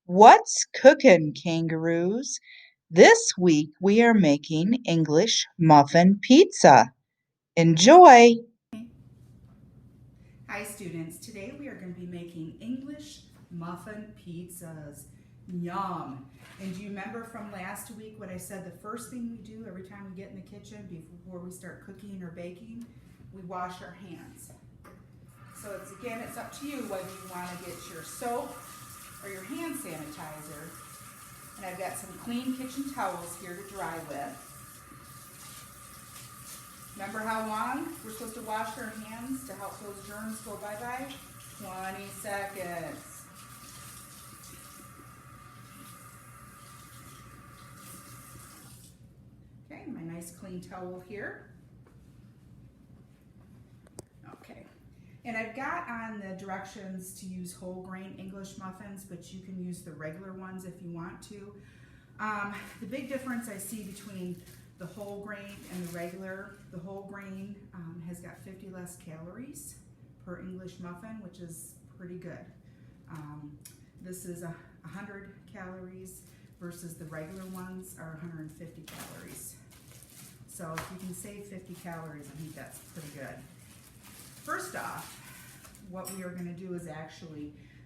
What's cookin', kangaroos? This week we are making English muffin pizza. Enjoy! Hi students, today we are going to be making English muffin pizzas. Yum! And do you remember from last week what I said the first thing we do every time we get in the kitchen before we start cooking or baking? We wash our hands. So it's up to you whether you want to get your soap or your hand sanitizer. And I've got some clean kitchen towels here to dry with. Remember how long we're supposed to wash our hands to help those germs go bye-bye? 20 seconds. Okay, my nice clean towel here. Okay, and I've got on the directions to use whole grain English muffins, but you can use the regular ones if you want to. The big difference I see between the whole grain and the whole grain has got 50 less calories per English muffin, which is pretty good. This is 100 calories versus the regular ones are 150 calories. So if you can save 50 calories, I think that's pretty good. First off, what we are going to do is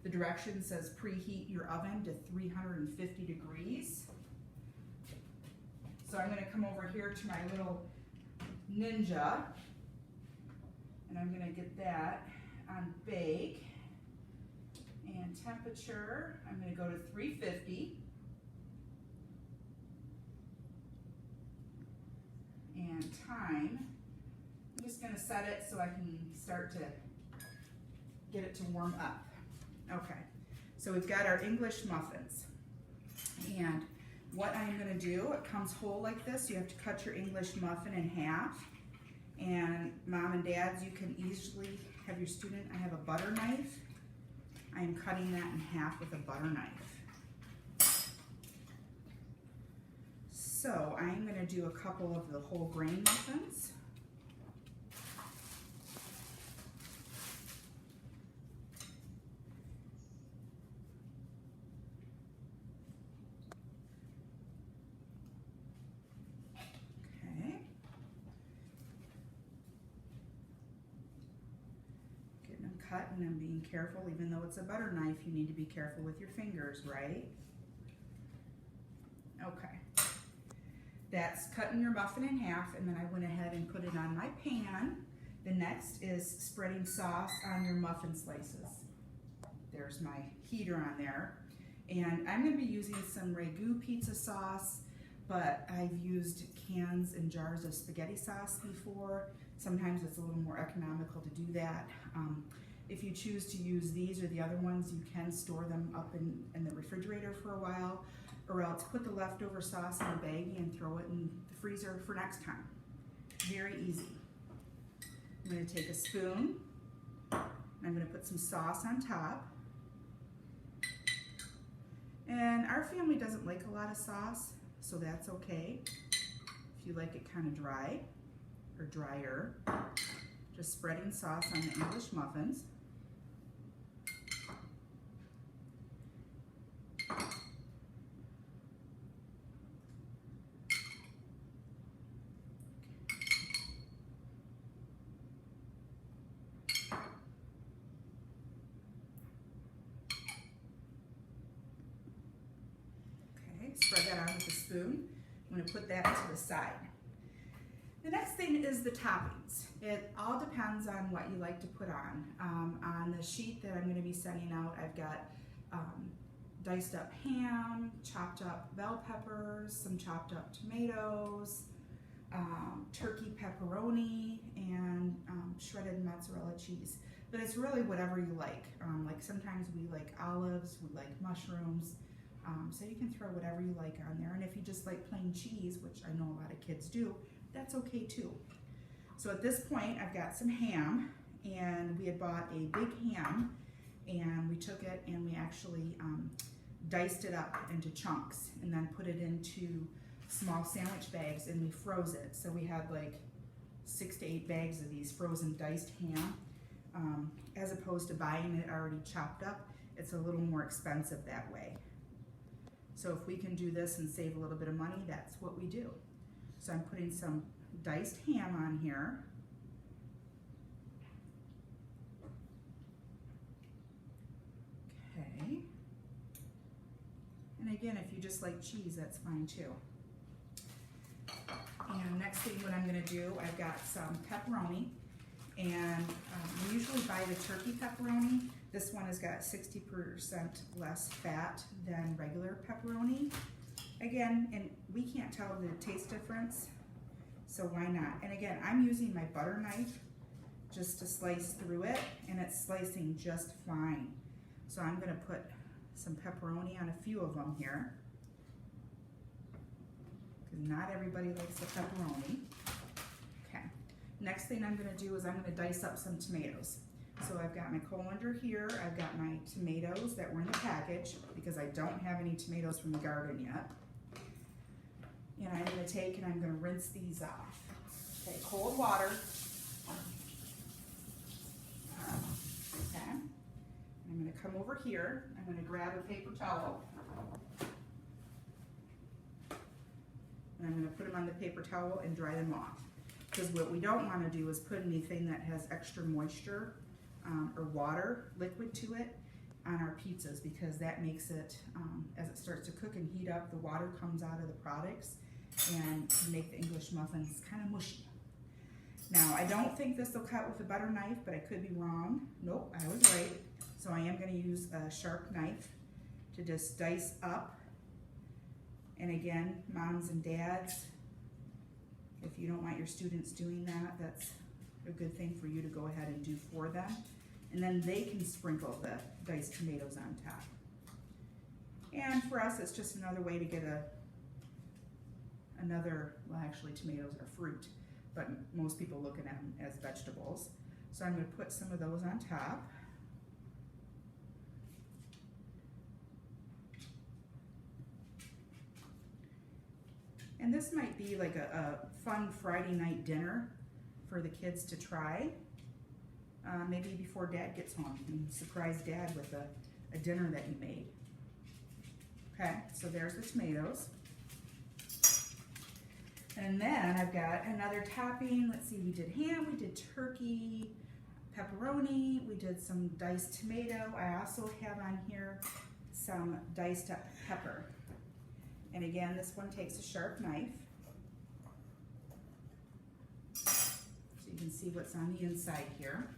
the direction says preheat your oven to 350 degrees. So I'm going to come over here to my little Ninja, and I'm going to get that on bake. And temperature, I'm going to go to 350. And time, I'm just going to set it so I can start to get it to warm up. Okay, so we've got our English muffins. And what I'm going to do, it comes whole like this. You have to cut your English muffin in half. And mom and dads, you can easily have your student, I have a butter knife. I am cutting that in half with a butter knife. So I'm going to do a couple of the whole grain muffins. Cut, and I'm being careful. Even though it's a butter knife, you need to be careful with your fingers, right? Okay, that's cutting your muffin in half, and then I went ahead and put it on my pan. The next is spreading sauce on your muffin slices. There's my heater on there, and I'm going to be using some ragu pizza sauce, but I've used cans and jars of spaghetti sauce before. Sometimes it's a little more economical to do that. If you choose to use these or the other ones, you can store them up in the refrigerator for a while, or else put the leftover sauce in a baggie and throw it in the freezer for next time. Very easy. I'm going to take a spoon, and I'm going to put some sauce on top. And our family doesn't like a lot of sauce, so that's okay. If you like it kind of dry or drier, just spreading sauce on the English muffins. Spread that on with a spoon. I'm going to put that to the side. The next thing is the toppings. It all depends on what you like to put on. On the sheet that I'm going to be sending out, I've got diced up ham, chopped up bell peppers, some chopped up tomatoes, turkey pepperoni, and shredded mozzarella cheese. But it's really whatever you like. Like sometimes we like olives, we like mushrooms. So you can throw whatever you like on there. And if you just like plain cheese, which I know a lot of kids do, that's okay too. So at this point, I've got some ham, and we had bought a big ham, and we took it and we actually diced it up into chunks and then put it into small sandwich bags, and we froze it. So we had like 6 to 8 bags of these frozen diced ham. As opposed to buying it already chopped up, it's a little more expensive that way. So if we can do this and save a little bit of money, that's what we do. So I'm putting some diced ham on here. Okay. And again, if you just like cheese, that's fine too. And next thing what I'm gonna do, I've got some pepperoni. And we usually buy the turkey pepperoni. This one has got 60% less fat than regular pepperoni. Again, and we can't tell the taste difference, so why not? And again, I'm using my butter knife just to slice through it, and it's slicing just fine. So I'm gonna put some pepperoni on a few of them here, because not everybody likes the pepperoni. Okay, next thing I'm gonna do is I'm gonna dice up some tomatoes. So I've got my colander here, I've got my tomatoes that were in the package, because I don't have any tomatoes from the garden yet. And I'm gonna take and I'm gonna rinse these off. Okay, cold water. Okay, I'm gonna come over here, I'm gonna grab a paper towel. And I'm gonna put them on the paper towel and dry them off. Because what we don't wanna do is put anything that has extra moisture or water, liquid to it, on our pizzas, because that makes it, as it starts to cook and heat up, the water comes out of the products and can make the English muffins kind of mushy. Now, I don't think this will cut with a butter knife, but I could be wrong. Nope, I was right. So I am gonna use a sharp knife to just dice up. And again, moms and dads, if you don't want your students doing that, that's a good thing for you to go ahead and do for them. And then they can sprinkle the diced tomatoes on top. And for us, it's just another way to get well, actually tomatoes are fruit, but most people look at them as vegetables. So I'm gonna put some of those on top. And this might be like a fun Friday night dinner for the kids to try. Maybe before Dad gets home, you can surprise Dad with a dinner that you made. Okay, so there's the tomatoes. And then I've got another topping. Let's see, we did ham, we did turkey, pepperoni, we did some diced tomato. I also have on here some diced up pepper. And again, this one takes a sharp knife. So you can see what's on the inside here.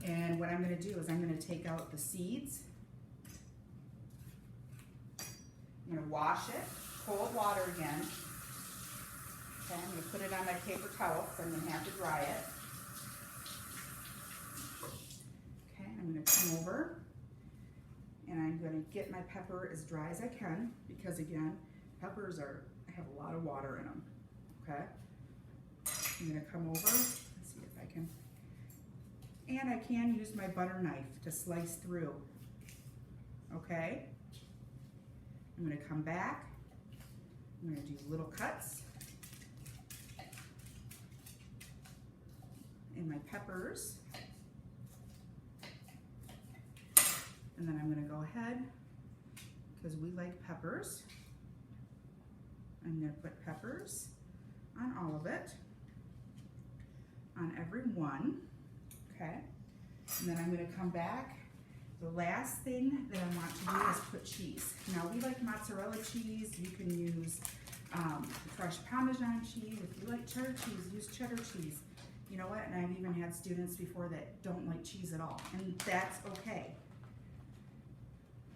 And what I'm gonna do is I'm gonna take out the seeds. I'm gonna wash it, cold water again. Okay, I'm gonna put it on my paper towel because I'm gonna have to dry it. Okay, I'm gonna come over and I'm gonna get my pepper as dry as I can, because again, peppers have a lot of water in them, okay? I'm gonna come over, let's see if I can, and I can use my butter knife to slice through, okay? I'm gonna come back, I'm gonna do little cuts in my peppers, and then I'm gonna go ahead, because we like peppers, I'm gonna put peppers on all of it, on every one, okay? And then I'm gonna come back. The last thing that I want to do is put cheese. Now we like mozzarella cheese. You can use fresh Parmesan cheese. If you like cheddar cheese, use cheddar cheese. You know what? And I've even had students before that don't like cheese at all, and that's okay.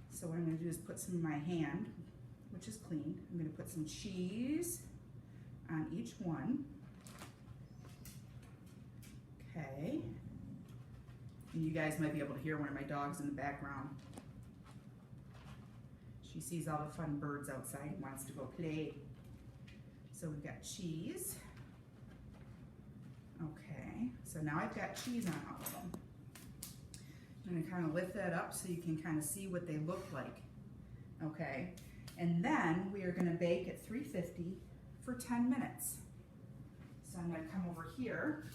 So what I'm gonna do is put some in my hand, which is clean. I'm gonna put some cheese on each one. Okay. And you guys might be able to hear one of my dogs in the background. She sees all the fun birds outside and wants to go play. So we've got cheese. Okay, so now I've got cheese on all of them. I'm gonna kind of lift that up so you can kind of see what they look like. Okay, and then we are gonna bake at 350 for 10 minutes. So I'm gonna come over here.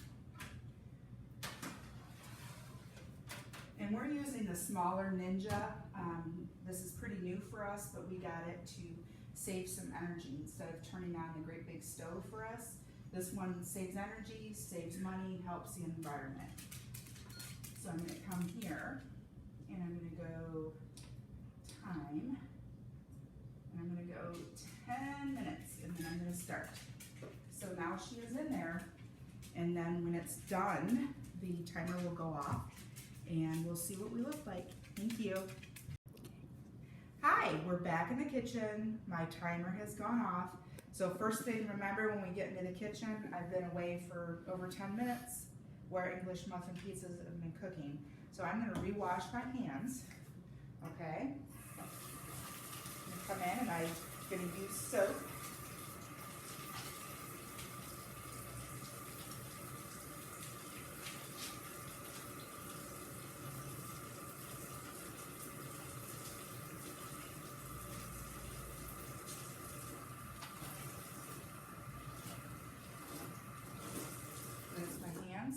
And we're using the smaller Ninja. This is pretty pretty new for us, but we got it to save some energy instead of turning on the great big stove for us. This one saves energy, saves money, helps the environment. So I'm going to come here and I'm going to go time, and I'm going to go 10 minutes, and then I'm going to start. So now she is in there, and then when it's done, the timer will go off and we'll see what we look like. Thank you. Hi, we're back in the kitchen. My timer has gone off. So first thing, remember when we get into the kitchen, I've been away for over 10 minutes where English muffin pizzas have been cooking. So I'm gonna rewash my hands, okay? I'm gonna come in and I'm gonna use soap.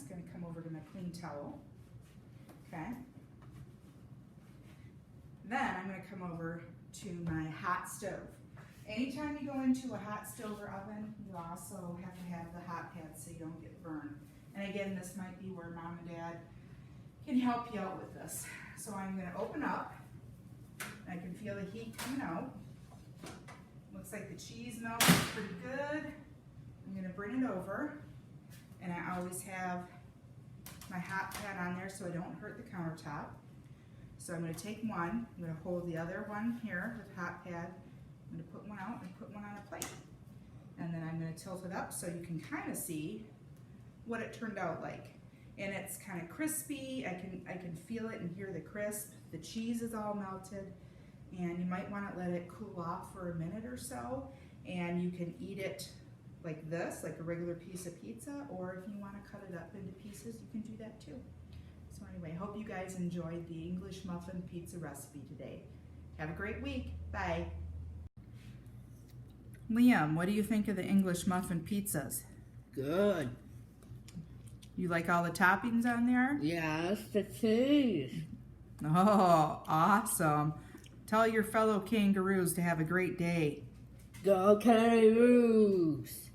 Going to come over to my clean towel. Okay. Then I'm going to come over to my hot stove. Anytime you go into a hot stove or oven, you also have to have the hot pad so you don't get burned. And again, this might be where mom and dad can help you out with this. So I'm going to open up. I can feel the heat coming out. Looks like the cheese melts pretty good. I'm going to bring it over. And I always have my hot pad on there so I don't hurt the countertop. So I'm going to take one, I'm going to hold the other one here with hot pad. I'm going to put one out and put one on a plate. And then I'm going to tilt it up so you can kind of see what it turned out like. And it's kind of crispy. I can feel it and hear the crisp. The cheese is all melted. And you might want to let it cool off for a minute or so. And you can eat it like this, like a regular piece of pizza, or if you want to cut it up into pieces, you can do that too. So anyway, hope you guys enjoyed the English muffin pizza recipe today. Have a great week. Bye. Liam, what do you think of the English muffin pizzas? Good. You like all the toppings on there? Yes, the cheese. Oh, awesome. Tell your fellow kangaroos to have a great day. Go Kangaroos.